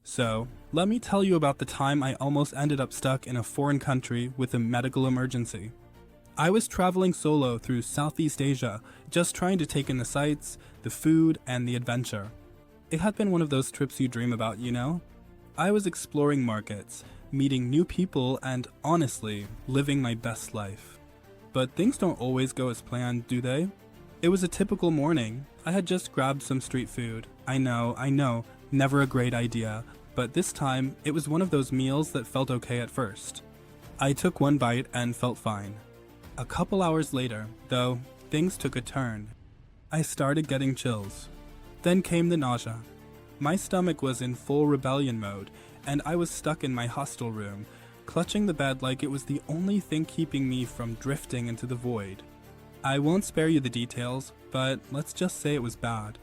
So, let me tell you about the time I almost ended up stuck in a foreign country with a medical emergency. I was traveling solo through Southeast Asia, just trying to take in the sights, the food, and the adventure. It had been one of those trips you dream about, you know? I was exploring markets, meeting new people, and honestly, living my best life. But things don't always go as planned, do they? It was a typical morning. I had just grabbed some street food. I know, never a great idea, but this time, it was one of those meals that felt okay at first. I took one bite and felt fine. A couple hours later, though, things took a turn. I started getting chills. Then came the nausea. My stomach was in full rebellion mode, and I was stuck in my hostel room, clutching the bed like it was the only thing keeping me from drifting into the void. I won't spare you the details, but let's just say it was bad.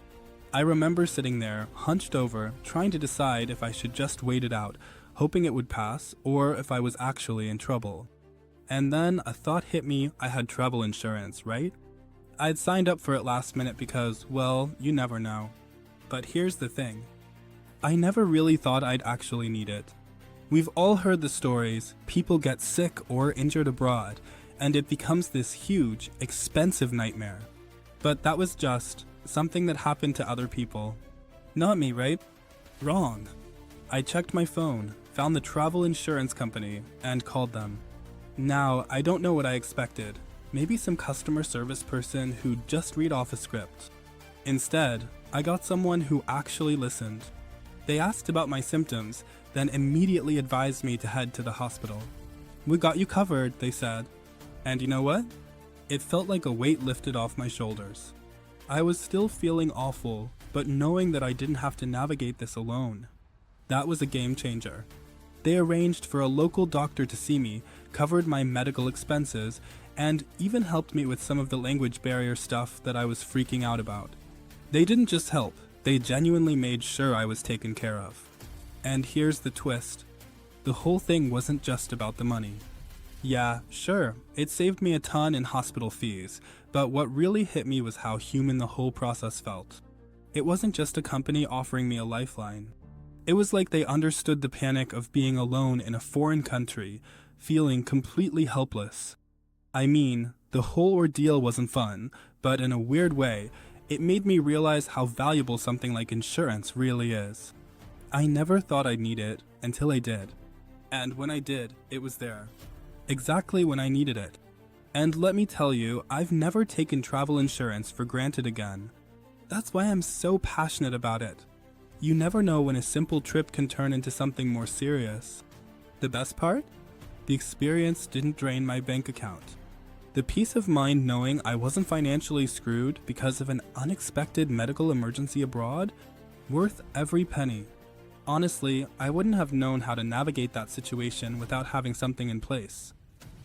I remember sitting there, hunched over, trying to decide if I should just wait it out, hoping it would pass, or if I was actually in trouble. And then a thought hit me. I had travel insurance, right? I'd signed up for it last minute because, well, you never know. But here's the thing. I never really thought I'd actually need it. We've all heard the stories, people get sick or injured abroad, and it becomes this huge, expensive nightmare. But that was just something that happened to other people. Not me, right? Wrong. I checked my phone, found the travel insurance company, and called them. Now, I don't know what I expected. Maybe some customer service person who'd just read off a script. Instead, I got someone who actually listened. They asked about my symptoms, then immediately advised me to head to the hospital. "We got you covered," they said. And you know what? It felt like a weight lifted off my shoulders. I was still feeling awful, but knowing that I didn't have to navigate this alone. That was a game changer. They arranged for a local doctor to see me, covered my medical expenses, and even helped me with some of the language barrier stuff that I was freaking out about. They didn't just help, they genuinely made sure I was taken care of. And here's the twist. The whole thing wasn't just about the money. Yeah, sure, it saved me a ton in hospital fees, but what really hit me was how human the whole process felt. It wasn't just a company offering me a lifeline. It was like they understood the panic of being alone in a foreign country, feeling completely helpless. I mean, the whole ordeal wasn't fun, but in a weird way, it made me realize how valuable something like insurance really is. I never thought I'd need it until I did. And when I did, it was there. Exactly when I needed it. And let me tell you, I've never taken travel insurance for granted again. That's why I'm so passionate about it. You never know when a simple trip can turn into something more serious. The best part? The experience didn't drain my bank account. The peace of mind knowing I wasn't financially screwed because of an unexpected medical emergency abroad, worth every penny. Honestly, I wouldn't have known how to navigate that situation without having something in place.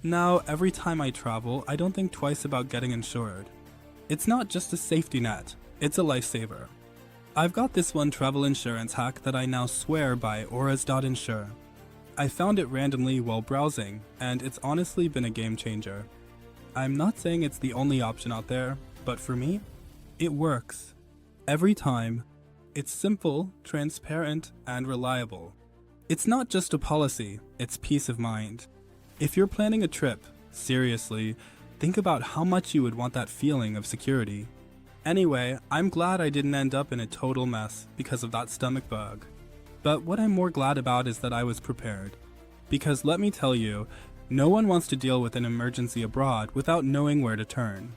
Now, every time I travel, I don't think twice about getting insured. It's not just a safety net, it's a lifesaver. I've got this one travel insurance hack that I now swear by, Auras.insure. I found it randomly while browsing, and it's honestly been a game changer. I'm not saying it's the only option out there, but for me, it works. Every time. It's simple, transparent, and reliable. It's not just a policy, it's peace of mind. If you're planning a trip, seriously, think about how much you would want that feeling of security. Anyway, I'm glad I didn't end up in a total mess because of that stomach bug. But what I'm more glad about is that I was prepared. Because let me tell you, no one wants to deal with an emergency abroad without knowing where to turn.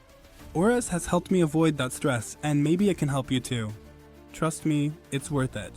Auras has helped me avoid that stress, and maybe it can help you too. Trust me, it's worth it.